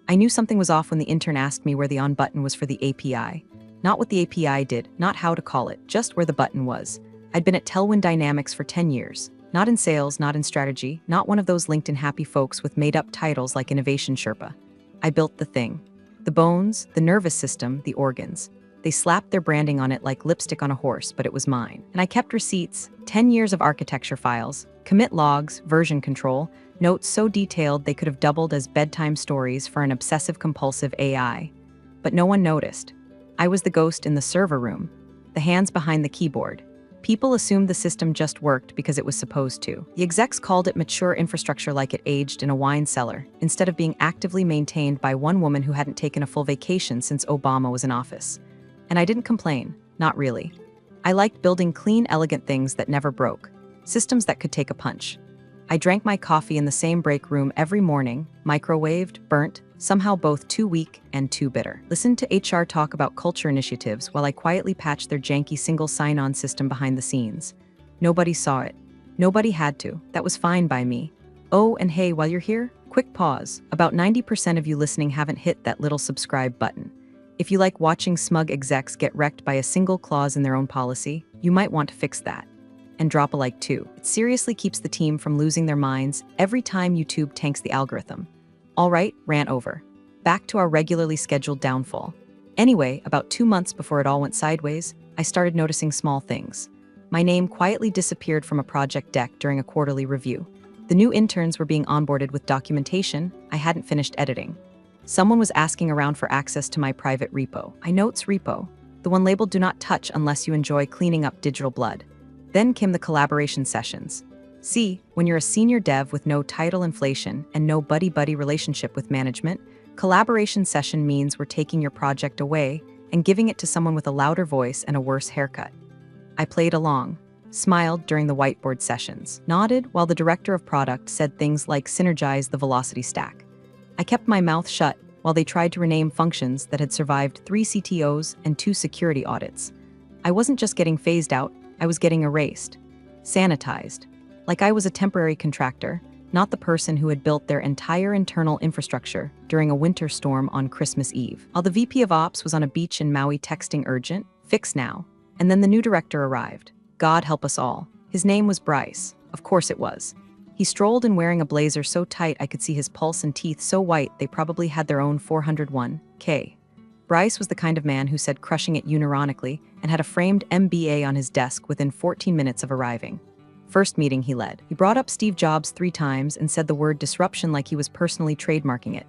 I knew something was off when the intern asked me where the on button was for the API. Not what the API did, not how to call it, just where the button was. I'd been at Tailwind Dynamics for 10 years. Not in sales, not in strategy, not one of those LinkedIn happy folks with made-up titles like Innovation Sherpa. I built the thing. The bones, the nervous system, the organs. They slapped their branding on it like lipstick on a horse, but it was mine. And I kept receipts, 10 years of architecture files, commit logs, version control, notes so detailed they could have doubled as bedtime stories for an obsessive-compulsive AI. But no one noticed. I was the ghost in the server room, the hands behind the keyboard. People assumed the system just worked because it was supposed to. The execs called it mature infrastructure like it aged in a wine cellar, instead of being actively maintained by one woman who hadn't taken a full vacation since Obama was in office. And I didn't complain, not really. I liked building clean, elegant things that never broke, systems that could take a punch. I drank my coffee in the same break room every morning, microwaved, burnt, somehow both too weak and too bitter. Listened to HR talk about culture initiatives while I quietly patched their janky single sign-on system behind the scenes. Nobody saw it. Nobody had to. That was fine by me. Oh, and hey, while you're here, quick pause. About 90% of you listening haven't hit that little subscribe button. If you like watching smug execs get wrecked by a single clause in their own policy, you might want to fix that. And drop a like too. It seriously keeps the team from losing their minds every time YouTube tanks the algorithm. All right, rant over. Back to our regularly scheduled downfall. Anyway, about 2 months before it all went sideways, I started noticing small things. My name quietly disappeared from a project deck during a quarterly review. The new interns were being onboarded with documentation I hadn't finished editing. Someone was asking around for access to my private repo. I notes repo, the one labeled do not touch unless you enjoy cleaning up digital blood. Then came the collaboration sessions. See, when you're a senior dev with no title inflation and no buddy-buddy relationship with management, collaboration session means we're taking your project away and giving it to someone with a louder voice and a worse haircut. I played along, smiled during the whiteboard sessions, nodded while the director of product said things like synergize the velocity stack. I kept my mouth shut while they tried to rename functions that had survived 3 CTOs and 2 security audits. I wasn't just getting phased out, I was getting erased, sanitized. Like I was a temporary contractor, not the person who had built their entire internal infrastructure during a winter storm on Christmas Eve. While the VP of Ops was on a beach in Maui texting urgent, fix now. And then the new director arrived. God help us all. His name was Bryce. Of course it was. He strolled in wearing a blazer so tight I could see his pulse and teeth so white they probably had their own 401k. Bryce was the kind of man who said crushing it unironically and had a framed MBA on his desk within 14 minutes of arriving. First meeting he led. He brought up Steve Jobs 3 times and said the word disruption like he was personally trademarking it.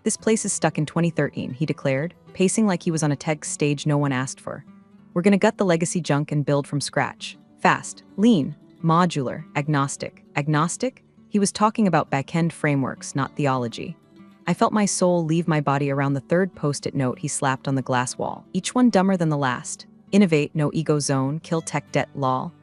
This place is stuck in 2013, he declared, pacing like he was on a tech stage no one asked for. We're gonna gut the legacy junk and build from scratch. Fast, lean, modular, agnostic. Agnostic? He was talking about back-end frameworks, not theology. I felt my soul leave my body around the 3rd post-it note he slapped on the glass wall. Each one dumber than the last. Innovate, no ego zone, kill tech debt, lol.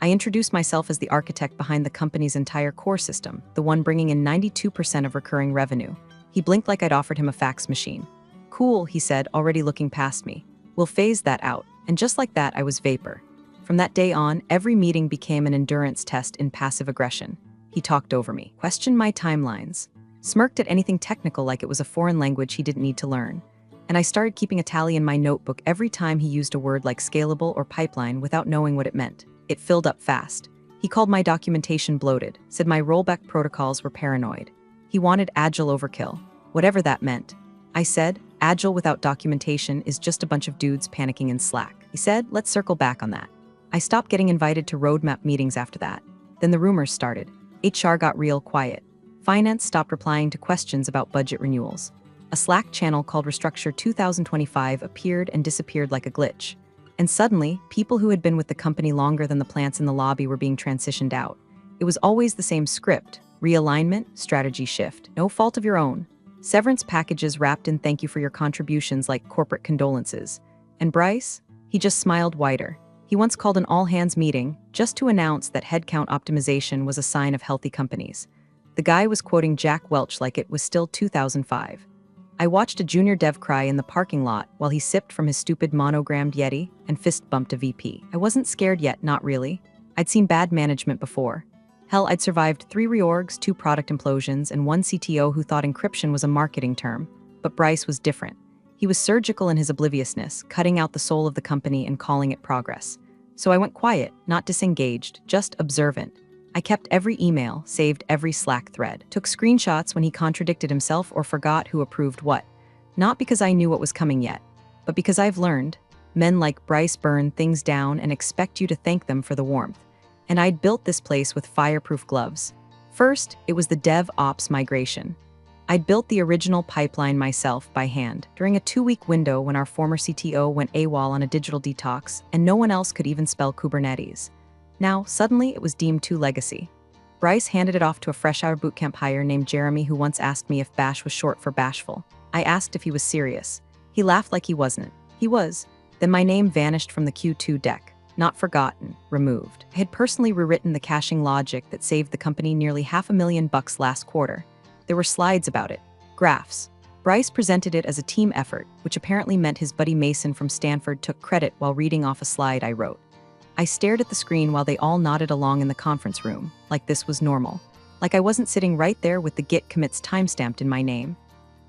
I introduced myself as the architect behind the company's entire core system, the one bringing in 92% of recurring revenue. He blinked like I'd offered him a fax machine. Cool, he said, already looking past me. We'll phase that out. And just like that, I was vapor. From that day on, every meeting became an endurance test in passive aggression. He talked over me, questioned my timelines, smirked at anything technical like it was a foreign language he didn't need to learn. And I started keeping a tally in my notebook every time he used a word like scalable or pipeline without knowing what it meant. It filled up fast. He called my documentation bloated, said my rollback protocols were paranoid. He wanted agile overkill, whatever that meant. I said, agile without documentation is just a bunch of dudes panicking in Slack. He said, let's circle back on that. I stopped getting invited to roadmap meetings after that. Then the rumors started. HR got real quiet. Finance stopped replying to questions about budget renewals. A Slack channel called Restructure 2025 appeared and disappeared like a glitch. And suddenly, people who had been with the company longer than the plants in the lobby were being transitioned out. It was always the same script: realignment, strategy shift, no fault of your own. Severance packages wrapped in thank you for your contributions like corporate condolences. And Bryce? He just smiled wider. He once called an all-hands meeting just to announce that headcount optimization was a sign of healthy companies. The guy was quoting Jack Welch like it was still 2005. I watched a junior dev cry in the parking lot while he sipped from his stupid monogrammed Yeti and fist bumped a VP. I wasn't scared yet, not really. I'd seen bad management before. Hell, I'd survived 3 reorgs, 2 product implosions, and 1 CTO who thought encryption was a marketing term. but Bryce was different. He was surgical in his obliviousness, cutting out the soul of the company and calling it progress. So I went quiet, not disengaged, just observant. I kept every email, saved every Slack thread, took screenshots when he contradicted himself or forgot who approved what. Not because I knew what was coming yet, but because I've learned. Men like Bryce burn things down and expect you to thank them for the warmth. And I'd built this place with fireproof gloves. First, it was the DevOps migration. I'd built the original pipeline myself by hand during a 2-week window when our former CTO went AWOL on a digital detox and no one else could even spell Kubernetes. Now, suddenly, it was deemed too legacy. Bryce handed it off to a fresh-out bootcamp hire named Jeremy who once asked me if Bash was short for bashful. I asked if he was serious. He laughed like he wasn't. He was. Then my name vanished from the Q2 deck. Not forgotten, removed. I had personally rewritten the caching logic that saved the company nearly $500,000 last quarter. There were slides about it, graphs. Bryce presented it as a team effort, which apparently meant his buddy Mason from Stanford took credit while reading off a slide I wrote. I stared at the screen while they all nodded along in the conference room, like this was normal. Like I wasn't sitting right there with the Git commits timestamped in my name.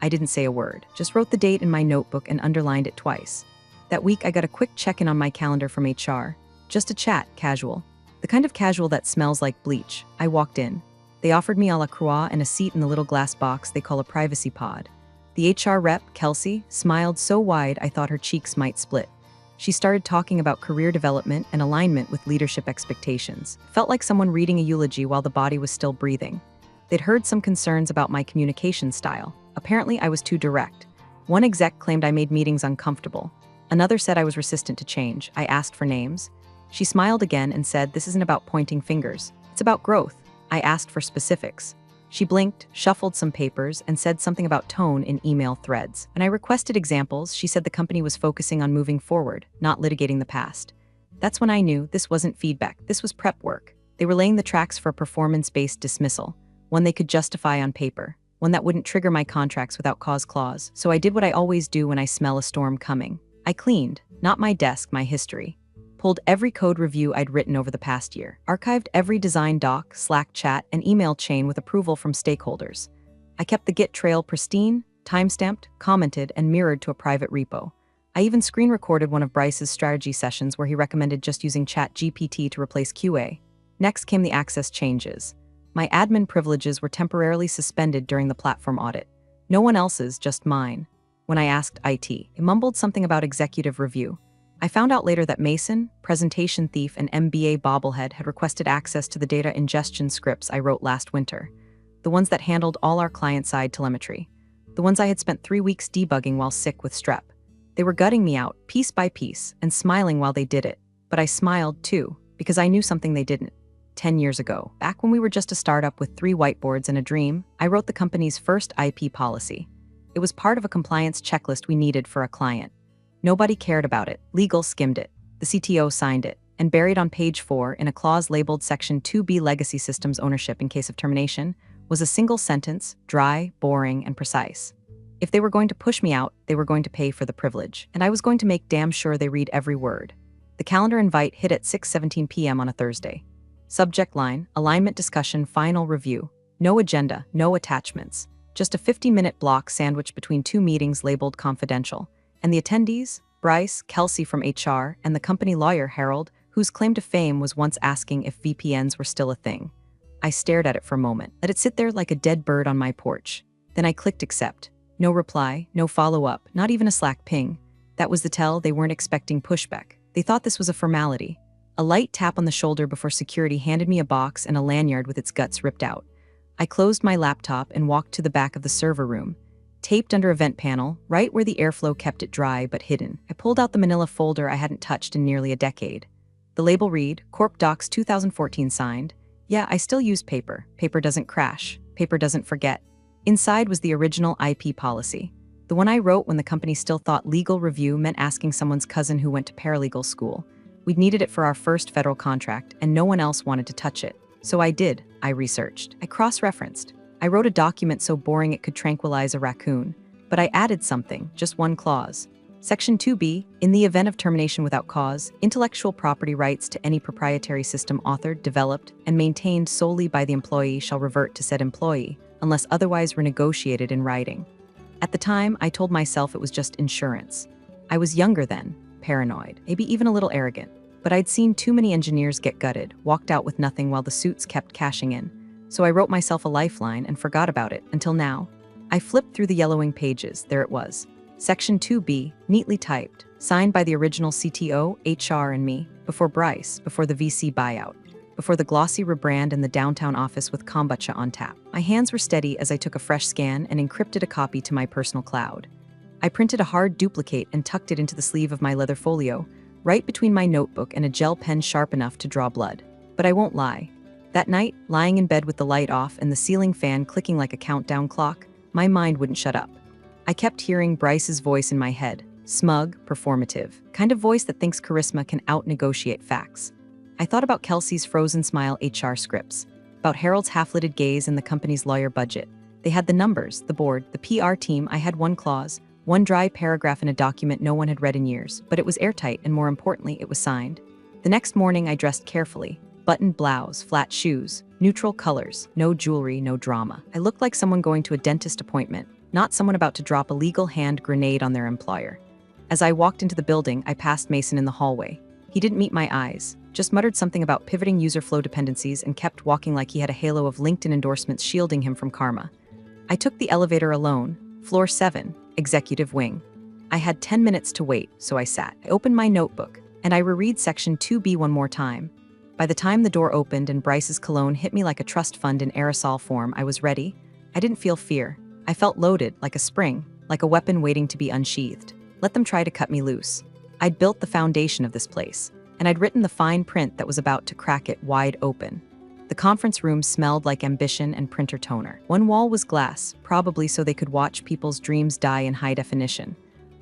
I didn't say a word, just wrote the date in my notebook and underlined it twice. That week I got a quick check-in on my calendar from HR. Just a chat, casual. The kind of casual that smells like bleach. I walked in. They offered me a la croix and a seat in the little glass box they call a privacy pod. The HR rep, Kelsey, smiled so wide I thought her cheeks might split. She started talking about career development and alignment with leadership expectations. Felt like someone reading a eulogy while the body was still breathing. They'd heard some concerns about my communication style. Apparently I was too direct. One exec claimed I made meetings uncomfortable. Another said I was resistant to change. I asked for names. She smiled again and said, "This isn't about pointing fingers. It's about growth." I asked for specifics. She blinked, shuffled some papers, and said something about tone in email threads. When I requested examples, she said the company was focusing on moving forward, not litigating the past. That's when I knew this wasn't feedback, this was prep work. They were laying the tracks for a performance-based dismissal, one they could justify on paper, one that wouldn't trigger my contracts without cause clause. So I did what I always do when I smell a storm coming. I cleaned, not my desk, my history. Pulled every code review I'd written over the past year, archived every design doc, Slack chat, and email chain with approval from stakeholders. I kept the Git trail pristine, timestamped, commented, and mirrored to a private repo. I even screen recorded one of Bryce's strategy sessions where he recommended just using ChatGPT to replace QA. Next came the access changes. My admin privileges were temporarily suspended during the platform audit. No one else's, just mine. When I asked IT, it mumbled something about executive review. I found out later that Mason, presentation thief, and MBA bobblehead had requested access to the data ingestion scripts I wrote last winter, the ones that handled all our client-side telemetry, the ones I had spent 3 weeks debugging while sick with strep. They were gutting me out, piece by piece, and smiling while they did it. But I smiled, too, because I knew something they didn't. 10 years ago, back when we were just a startup with 3 whiteboards and a dream, I wrote the company's first IP policy. It was part of a compliance checklist we needed for a client. Nobody cared about it. Legal skimmed it. The CTO signed it. And buried on page 4, in a clause labeled Section 2B Legacy Systems Ownership in case of termination, was a single sentence, dry, boring, and precise. If they were going to push me out, they were going to pay for the privilege. And I was going to make damn sure they read every word. The calendar invite hit at 6:17 p.m. on a Thursday. Subject line, alignment discussion, final review. No agenda, no attachments. Just a 50-minute block sandwiched between 2 meetings labeled confidential. And the attendees? Bryce, Kelsey from HR, and the company lawyer Harold, whose claim to fame was once asking if VPNs were still a thing. I stared at it for a moment, let it sit there like a dead bird on my porch. Then I clicked accept. No reply, no follow-up, not even a Slack ping. That was the tell they weren't expecting pushback. They thought this was a formality. A light tap on the shoulder before security handed me a box and a lanyard with its guts ripped out. I closed my laptop and walked to the back of the server room. Taped under a vent panel, right where the airflow kept it dry but hidden, I pulled out the manila folder I hadn't touched in nearly a decade. The label read, Corp Docs 2014 signed. Yeah, I still use paper. Paper doesn't crash. Paper doesn't forget. Inside was the original IP policy. The one I wrote when the company still thought legal review meant asking someone's cousin who went to paralegal school. We'd needed it for our first federal contract, and no one else wanted to touch it. So I did. I researched. I cross-referenced. I wrote a document so boring it could tranquilize a raccoon. But I added something, just one clause. Section 2B, in the event of termination without cause, intellectual property rights to any proprietary system authored, developed, and maintained solely by the employee shall revert to said employee, unless otherwise renegotiated in writing. At the time, I told myself it was just insurance. I was younger then, paranoid, maybe even a little arrogant. But I'd seen too many engineers get gutted, walked out with nothing while the suits kept cashing in. So I wrote myself a lifeline and forgot about it until now. I flipped through the yellowing pages. There it was. Section 2B, neatly typed, signed by the original CTO, HR, and me, before Bryce, before the VC buyout, before the glossy rebrand and the downtown office with kombucha on tap. My hands were steady as I took a fresh scan and encrypted a copy to my personal cloud. I printed a hard duplicate and tucked it into the sleeve of my leather folio, right between my notebook and a gel pen sharp enough to draw blood. But I won't lie. That night, lying in bed with the light off and the ceiling fan clicking like a countdown clock, my mind wouldn't shut up. I kept hearing Bryce's voice in my head, smug, performative, kind of voice that thinks charisma can out-negotiate facts. I thought about Kelsey's frozen smile HR scripts, about Harold's half-lidded gaze and the company's lawyer budget. They had the numbers, the board, the PR team. I had one clause, one dry paragraph in a document no one had read in years, but it was airtight and more importantly, it was signed. The next morning, I dressed carefully. Buttoned blouse, flat shoes, neutral colors, no jewelry, no drama. I looked like someone going to a dentist appointment, not someone about to drop a legal hand grenade on their employer. As I walked into the building, I passed Mason in the hallway. He didn't meet my eyes, just muttered something about pivoting user flow dependencies and kept walking like he had a halo of LinkedIn endorsements shielding him from karma. I took the elevator alone, floor 7, executive wing. I had 10 minutes to wait, so I sat. I opened my notebook, and I reread section 2B one more time. By the time the door opened and Bryce's cologne hit me like a trust fund in aerosol form, I was ready. I didn't feel fear. I felt loaded, like a spring, like a weapon waiting to be unsheathed. Let them try to cut me loose. I'd built the foundation of this place, and I'd written the fine print that was about to crack it wide open. The conference room smelled like ambition and printer toner. One wall was glass, probably so they could watch people's dreams die in high definition.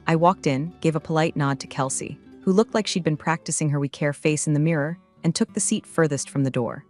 I walked in, gave a polite nod to Kelsey, who looked like she'd been practicing her "we care" face in the mirror, and took the seat furthest from the door.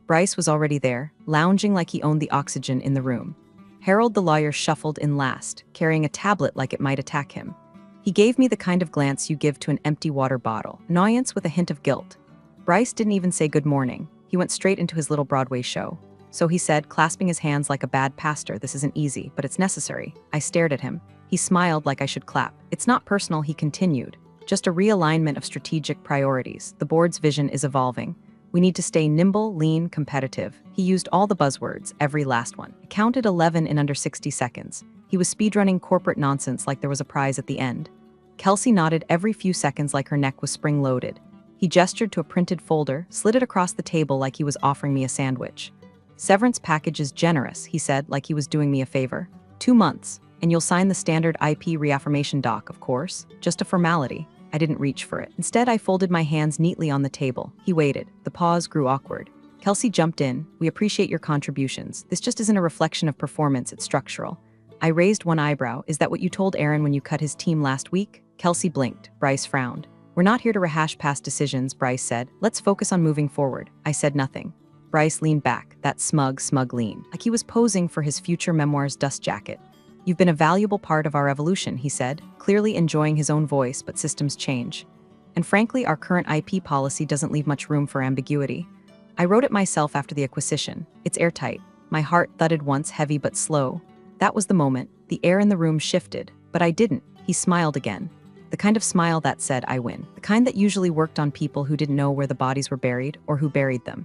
Bryce was already there, lounging like he owned the oxygen in the room. Harold the lawyer shuffled in last, carrying a tablet like it might attack him. He gave me the kind of glance you give to an empty water bottle, annoyance with a hint of guilt. Bryce didn't even say good morning. He went straight into his little Broadway show. So he said, clasping his hands like a bad pastor, "This isn't easy, but it's necessary." I stared at him. He smiled like I should clap. "It's not personal," he continued. "Just a realignment of strategic priorities. The board's vision is evolving. We need to stay nimble, lean, competitive." He used all the buzzwords, every last one. I counted 11 in under 60 seconds. He was speedrunning corporate nonsense like there was a prize at the end. Kelsey nodded every few seconds like her neck was spring-loaded. He gestured to a printed folder, slid it across the table like he was offering me a sandwich. "Severance package is generous," he said, like he was doing me a favor. 2 months, and you'll sign the standard IP reaffirmation doc, of course. Just a formality. I didn't reach for it. Instead, I folded my hands neatly on the table. He waited. The pause grew awkward. Kelsey jumped in. "We appreciate your contributions. This just isn't a reflection of performance, it's structural." I raised one eyebrow. "Is that what you told Aaron when you cut his team last week?" Kelsey blinked. Bryce frowned. "We're not here to rehash past decisions," Bryce said. "Let's focus on moving forward." I said nothing. Bryce leaned back, that smug lean, like he was posing for his future memoir's dust jacket. "You've been a valuable part of our evolution," he said, clearly enjoying his own voice, but systems change. "And frankly, our current IP policy doesn't leave much room for ambiguity. I wrote it myself after the acquisition. It's airtight." My heart thudded once, heavy but slow. That was the moment. The air in the room shifted, but I didn't. He smiled again. The kind of smile that said, "I win." The kind that usually worked on people who didn't know where the bodies were buried or who buried them.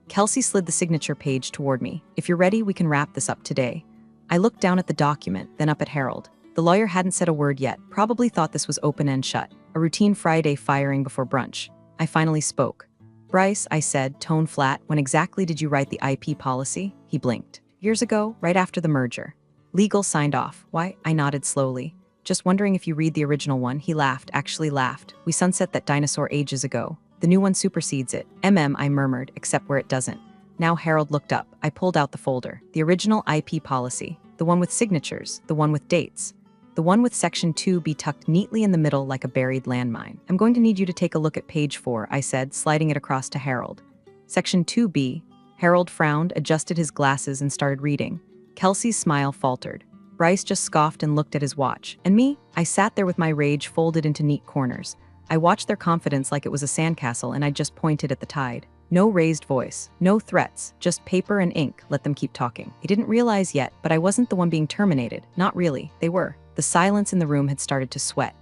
Kelsey slid the signature page toward me. "If you're ready, we can wrap this up today." I looked down at the document, then up at Harold. The lawyer hadn't said a word yet, probably thought this was open and shut, a routine Friday firing before brunch. I finally spoke. "Bryce," I said, tone flat, "when exactly did you write the IP policy?" He blinked. "Years ago, right after the merger. Legal signed off." "Why?" I nodded slowly. "Just wondering if you read the original one." He laughed, actually laughed. "We sunset that dinosaur ages ago. The new one supersedes it." I murmured, "except where it doesn't." Now Harold looked up. I pulled out the folder. The original IP policy. The one with signatures. The one with dates. The one with section 2B tucked neatly in the middle like a buried landmine. "I'm going to need you to take a look at page 4, I said, sliding it across to Harold. Section 2B. Harold frowned, adjusted his glasses, and started reading. Kelsey's smile faltered. Bryce just scoffed and looked at his watch. And me? I sat there with my rage folded into neat corners. I watched their confidence like it was a sandcastle, and I just pointed at the tide. No raised voice, no threats, just paper and ink, let them keep talking. I didn't realize yet, but I wasn't the one being terminated. Not really, they were. The silence in the room had started to sweat.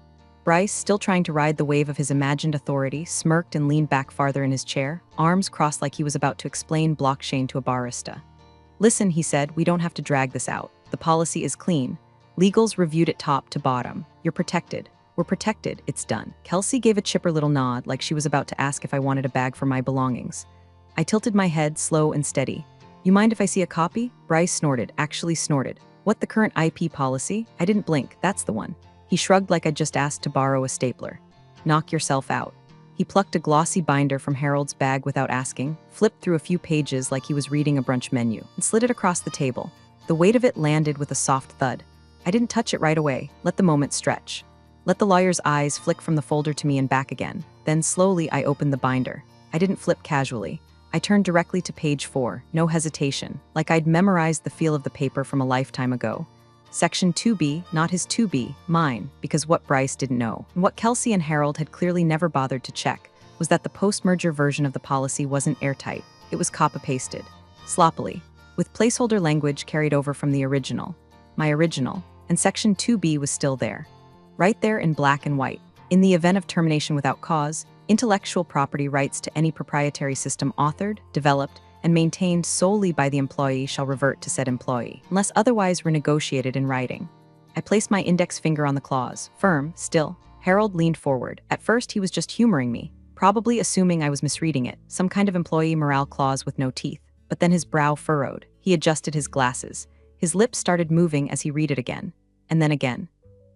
Bryce, still trying to ride the wave of his imagined authority, smirked and leaned back farther in his chair, arms crossed like he was about to explain blockchain to a barista. Listen, he said, we don't have to drag this out. The policy is clean. Legals reviewed it top to bottom. You're protected. We're protected. It's done. Kelsey gave a chipper little nod like she was about to ask if I wanted a bag for my belongings. I tilted my head, slow and steady. You mind if I see a copy? Bryce snorted, actually snorted. What, the current IP policy? I didn't blink. That's the one. He shrugged like I'd just asked to borrow a stapler. Knock yourself out. He plucked a glossy binder from Harold's bag without asking, flipped through a few pages like he was reading a brunch menu, and slid it across the table. The weight of it landed with a soft thud. I didn't touch it right away. Let the moment stretch. Let the lawyer's eyes flick from the folder to me and back again. Then slowly I opened the binder. I didn't flip casually. I turned directly to page 4, no hesitation, like I'd memorized the feel of the paper from a lifetime ago. Section 2B, not his 2B, mine, because what Bryce didn't know, and what Kelsey and Harold had clearly never bothered to check, was that the post-merger version of the policy wasn't airtight. It was copy-pasted, sloppily, with placeholder language carried over from the original. My original, and Section 2B was still there. Right there in black and white. In the event of termination without cause, intellectual property rights to any proprietary system authored, developed, and maintained solely by the employee shall revert to said employee, unless otherwise renegotiated in writing. I placed my index finger on the clause, firm, still. Harold leaned forward. At first, he was just humoring me, probably assuming I was misreading it, some kind of employee morale clause with no teeth. But then his brow furrowed. He adjusted his glasses. His lips started moving as he read it again, and then again.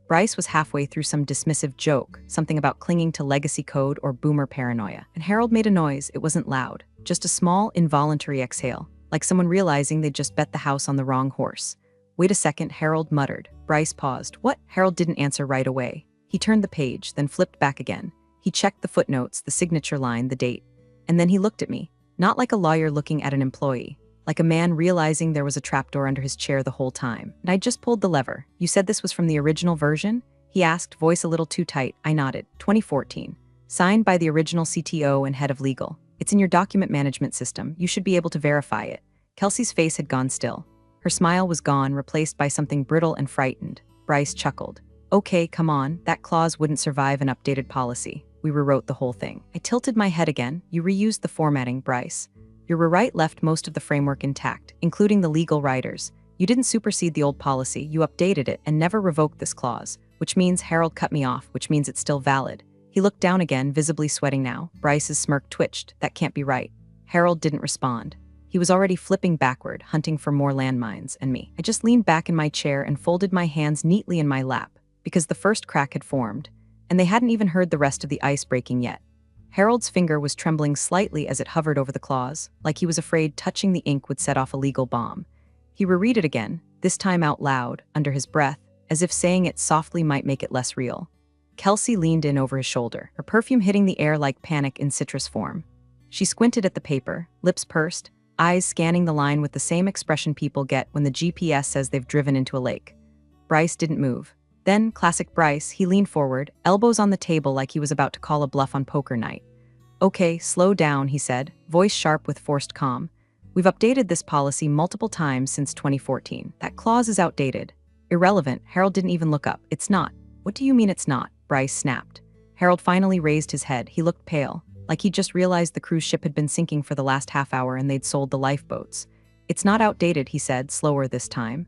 Bryce was halfway through some dismissive joke, something about clinging to legacy code or boomer paranoia, and Harold made a noise. It wasn't loud, just a small, involuntary exhale, like someone realizing they'd just bet the house on the wrong horse. Wait a second, Harold muttered. Bryce paused. What? Harold didn't answer right away. He turned the page, then flipped back again. He checked the footnotes, the signature line, the date. And then he looked at me, not like a lawyer looking at an employee, like a man realizing there was a trapdoor under his chair the whole time. And I just pulled the lever. You said this was from the original version? He asked, voice a little too tight. I nodded. 2014. Signed by the original CTO and head of legal. It's in your document management system. You should be able to verify it. Kelsey's face had gone still. Her smile was gone, replaced by something brittle and frightened. Bryce chuckled. Okay, come on. That clause wouldn't survive an updated policy. We rewrote the whole thing. I tilted my head again. You reused the formatting, Bryce. Your rewrite left most of the framework intact, including the legal writers. You didn't supersede the old policy, you updated it and never revoked this clause, which means Harold cut me off, which means it's still valid. He looked down again, visibly sweating now. Bryce's smirk twitched. That can't be right. Harold didn't respond. He was already flipping backward, hunting for more landmines, and me. I just leaned back in my chair and folded my hands neatly in my lap, because the first crack had formed, and they hadn't even heard the rest of the ice breaking yet. Harold's finger was trembling slightly as it hovered over the clause, like he was afraid touching the ink would set off a legal bomb. He reread it again, this time out loud, under his breath, as if saying it softly might make it less real. Kelsey leaned in over his shoulder, her perfume hitting the air like panic in citrus form. She squinted at the paper, lips pursed, eyes scanning the line with the same expression people get when the GPS says they've driven into a lake. Bryce didn't move. Then, classic Bryce, he leaned forward, elbows on the table like he was about to call a bluff on poker night. Okay, slow down, he said, voice sharp with forced calm. We've updated this policy multiple times since 2014. That clause is outdated. Irrelevant. Harold didn't even look up. It's not. What do you mean it's not? Bryce snapped. Harold finally raised his head. He looked pale, like he'd just realized the cruise ship had been sinking for the last half hour and they'd sold the lifeboats. It's not outdated, he said, slower this time.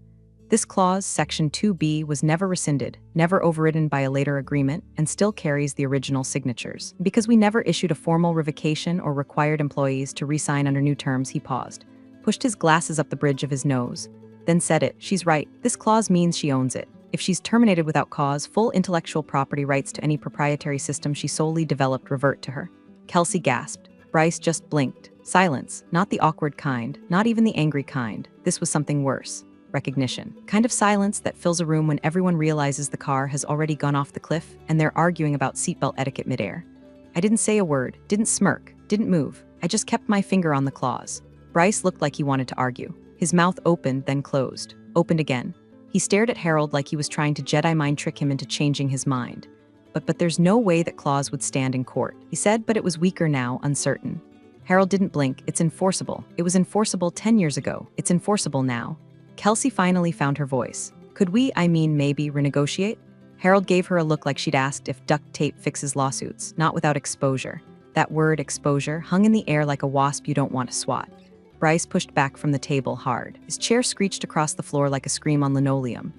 This clause, Section 2B, was never rescinded, never overridden by a later agreement, and still carries the original signatures. Because we never issued a formal revocation or required employees to re-sign under new terms, he paused, pushed his glasses up the bridge of his nose, then said it. She's right. This clause means she owns it. If she's terminated without cause, full intellectual property rights to any proprietary system she solely developed revert to her. Kelsey gasped. Bryce just blinked. Silence. Not the awkward kind, not even the angry kind. This was something worse. Recognition. Kind of silence that fills a room when everyone realizes the car has already gone off the cliff and they're arguing about seatbelt etiquette midair. I didn't say a word, didn't smirk, didn't move. I just kept my finger on the clause. Bryce looked like he wanted to argue. His mouth opened, then closed. Opened again. He stared at Harold like he was trying to Jedi mind trick him into changing his mind. But there's no way that clause would stand in court, he said, but it was weaker now, uncertain. Harold didn't blink. It's enforceable. It was enforceable 10 years ago. It's enforceable now. Kelsey finally found her voice. Could we, maybe, renegotiate? Harold gave her a look like she'd asked if duct tape fixes lawsuits, not without exposure. That word, exposure, hung in the air like a wasp you don't want to swat. Bryce pushed back from the table hard. His chair screeched across the floor like a scream on linoleum.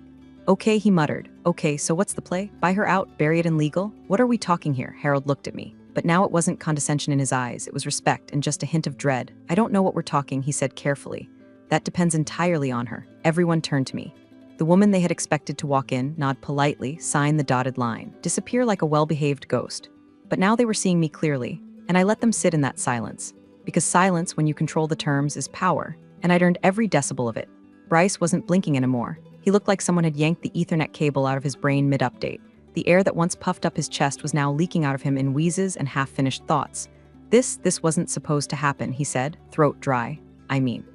Okay, he muttered. Okay, so what's the play? Buy her out, bury it in legal? What are we talking here? Harold looked at me. But now it wasn't condescension in his eyes, it was respect and just a hint of dread. I don't know what we're talking, he said carefully. That depends entirely on her. Everyone turned to me. The woman they had expected to walk in, nod politely, sign the dotted line, disappear like a well-behaved ghost. But now they were seeing me clearly, and I let them sit in that silence. Because silence, when you control the terms, is power, and I'd earned every decibel of it. Bryce wasn't blinking anymore. He looked like someone had yanked the Ethernet cable out of his brain mid-update. The air that once puffed up his chest was now leaking out of him in wheezes and half-finished thoughts. This wasn't supposed to happen, he said, throat dry.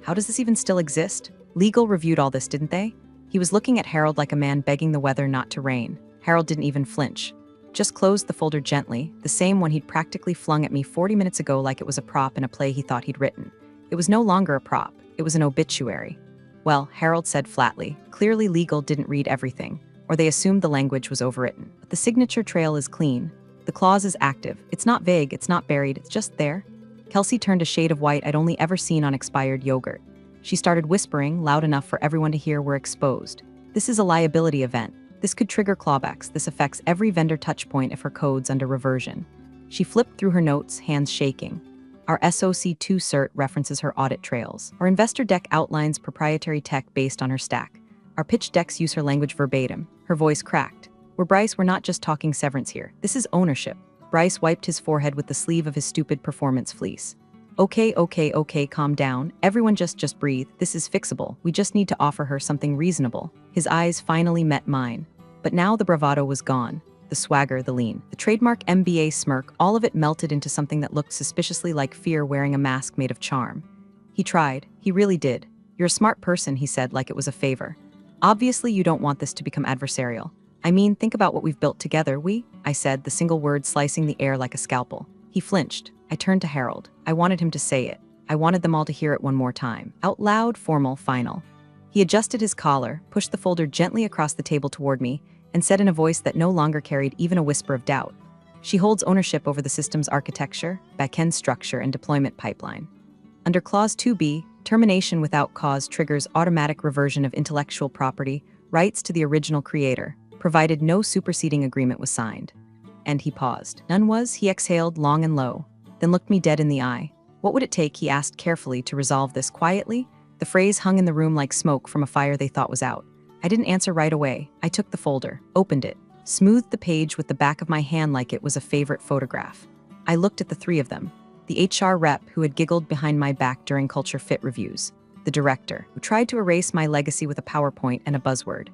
How does this even still exist? Legal reviewed all this, didn't they? He was looking at Harold like a man begging the weather not to rain. Harold didn't even flinch. Just closed the folder gently, the same one he'd practically flung at me 40 minutes ago like it was a prop in a play he thought he'd written. It was no longer a prop, it was an obituary. Well, Harold said flatly, clearly legal didn't read everything, or they assumed the language was overwritten. But the signature trail is clean. The clause is active. It's not vague, it's not buried, it's just there. Kelsey turned a shade of white I'd only ever seen on expired yogurt. She started whispering, loud enough for everyone to hear we're exposed. This is a liability event. This could trigger clawbacks. This affects every vendor touchpoint if her code's under reversion. She flipped through her notes, hands shaking. Our SOC2 cert references her audit trails. Our investor deck outlines proprietary tech based on her stack. Our pitch decks use her language verbatim. Her voice cracked. We're not just talking severance here. This is ownership. Bryce wiped his forehead with the sleeve of his stupid performance fleece. Okay, calm down. Everyone just breathe. This is fixable. We just need to offer her something reasonable. His eyes finally met mine. But now the bravado was gone. The swagger, the lean, the trademark MBA smirk, all of it melted into something that looked suspiciously like fear wearing a mask made of charm. He tried. He really did. You're a smart person, he said like it was a favor. Obviously you don't want this to become adversarial. Think about what we've built together, I said, the single word slicing the air like a scalpel. He flinched. I turned to Harold. I wanted him to say it. I wanted them all to hear it one more time. Out loud, formal, final. He adjusted his collar, pushed the folder gently across the table toward me, and said in a voice that no longer carried even a whisper of doubt. She holds ownership over the system's architecture, back-end structure, and deployment pipeline. Under Clause 2B, termination without cause triggers automatic reversion of intellectual property rights to the original creator, provided no superseding agreement was signed. And he paused. None was. He exhaled long and low, then looked me dead in the eye. What would it take, he asked carefully, to resolve this quietly? The phrase hung in the room like smoke from a fire they thought was out. I didn't answer right away. I took the folder, opened it, smoothed the page with the back of my hand like it was a favorite photograph. I looked at the three of them. The HR rep who had giggled behind my back during Culture Fit reviews. The director who tried to erase my legacy with a PowerPoint and a buzzword.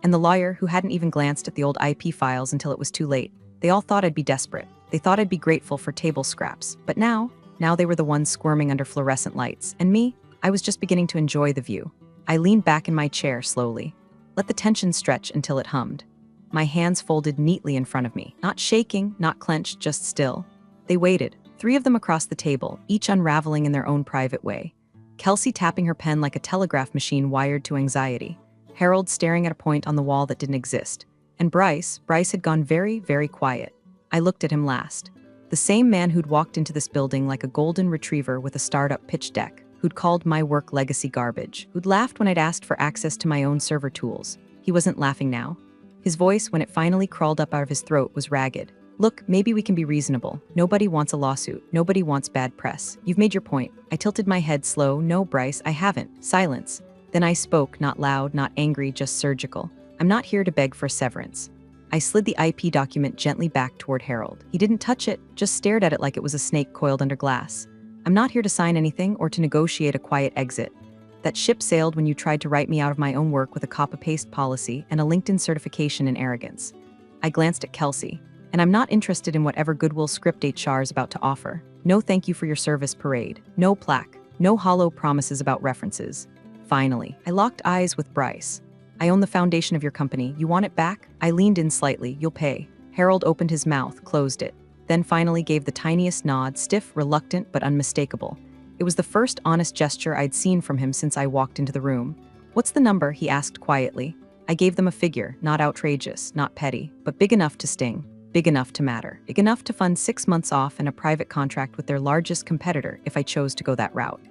And the lawyer who hadn't even glanced at the old IP files until it was too late. They all thought I'd be desperate. They thought I'd be grateful for table scraps. But now they were the ones squirming under fluorescent lights. And me, I was just beginning to enjoy the view. I leaned back in my chair slowly. Let the tension stretch until it hummed. My hands folded neatly in front of me. Not shaking, not clenched, just still. They waited, three of them across the table, each unraveling in their own private way. Kelsey tapping her pen like a telegraph machine wired to anxiety. Harold staring at a point on the wall that didn't exist. And Bryce had gone very, very quiet. I looked at him last. The same man who'd walked into this building like a golden retriever with a startup pitch deck, who'd called my work legacy garbage, who'd laughed when I'd asked for access to my own server tools. He wasn't laughing now. His voice, when it finally crawled up out of his throat, was ragged. Look, maybe we can be reasonable. Nobody wants a lawsuit. Nobody wants bad press. You've made your point. I tilted my head slow. No, Bryce, I haven't. Silence. Then I spoke, not loud, not angry, just surgical. I'm not here to beg for severance. I slid the IP document gently back toward Harold. He didn't touch it, just stared at it like it was a snake coiled under glass. I'm not here to sign anything or to negotiate a quiet exit. That ship sailed when you tried to write me out of my own work with a copy-paste policy and a LinkedIn certification in arrogance. I glanced at Kelsey, and I'm not interested in whatever goodwill script HR is about to offer. No thank you for your service parade. No plaque. No hollow promises about references. Finally, I locked eyes with Bryce. I own the foundation of your company. You want it back? I leaned in slightly. You'll pay. Harold opened his mouth, closed it. then finally gave the tiniest nod, stiff, reluctant, but unmistakable. It was the first honest gesture I'd seen from him since I walked into the room. "What's the number?" he asked quietly. I gave them a figure, not outrageous, not petty, but big enough to sting, big enough to matter, big enough to fund 6 months off and a private contract with their largest competitor if I chose to go that route.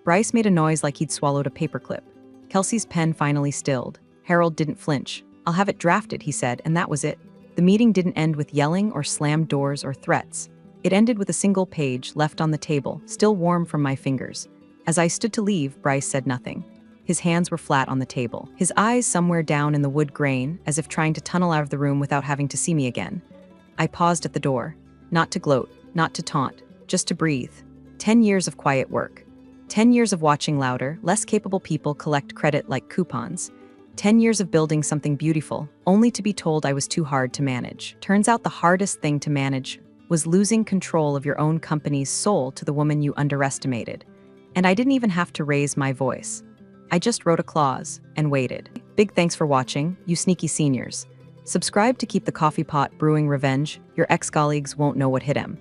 Bryce made a noise like he'd swallowed a paperclip. Kelsey's pen finally stilled. Harold didn't flinch. "I'll have it drafted," he said, and that was it. The meeting didn't end with yelling or slammed doors or threats. It ended with a single page left on the table, still warm from my fingers. As I stood to leave, Bryce said nothing. His hands were flat on the table, his eyes somewhere down in the wood grain, as if trying to tunnel out of the room without having to see me again. I paused at the door, not to gloat, not to taunt, just to breathe. 10 years of quiet work. 10 years of watching louder, less capable people collect credit like coupons. 10 years of building something beautiful, only to be told I was too hard to manage. Turns out the hardest thing to manage was losing control of your own company's soul to the woman you underestimated. And I didn't even have to raise my voice. I just wrote a clause and waited. Big thanks for watching, you sneaky seniors. Subscribe to keep the coffee pot brewing revenge. Your ex-colleagues won't know what hit him.